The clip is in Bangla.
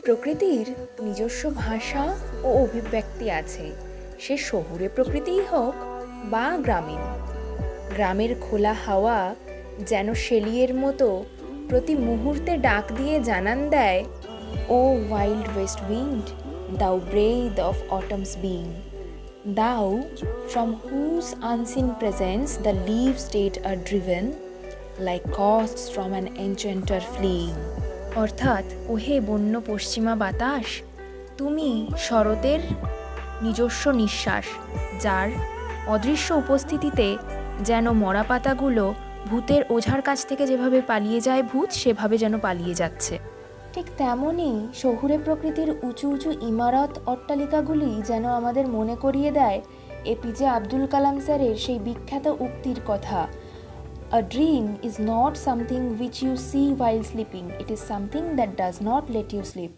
প্রকৃতির নিজস্ব ভাষা ও অভিব্যক্তি আছে, সে শহুরে প্রকৃতিই হোক বা গ্রামীণ। গ্রামের খোলা হাওয়া যেন শেলিয়ের মতো প্রতি মুহূর্তে ডাক দিয়ে জানান দেয়, O wild west wind, thou breath of autumn's being, thou from whose unseen presence the leaves dead are driven like ghosts from an enchanter fleeing. অর্থাৎ, ওহে বন্য পশ্চিমা বাতাস, তুমি শরতের নিজস্ব নিঃশ্বাস, যার অদৃশ্য উপস্থিতিতে যেন মরা পাতাগুলো ভূতের ওঝার কাছ থেকে যেভাবে পালিয়ে যায় ভূত, সেভাবে যেন পালিয়ে যাচ্ছে। ঠিক তেমনই শহুরে প্রকৃতির উঁচু উঁচু ইমারত অট্টালিকাগুলি যেন আমাদের মনে করিয়ে দেয় এপিজে আব্দুল কালাম স্যারের সেই বিখ্যাত উক্তির কথা, A dream is not something which you see while sleeping, it is something that does not let you sleep.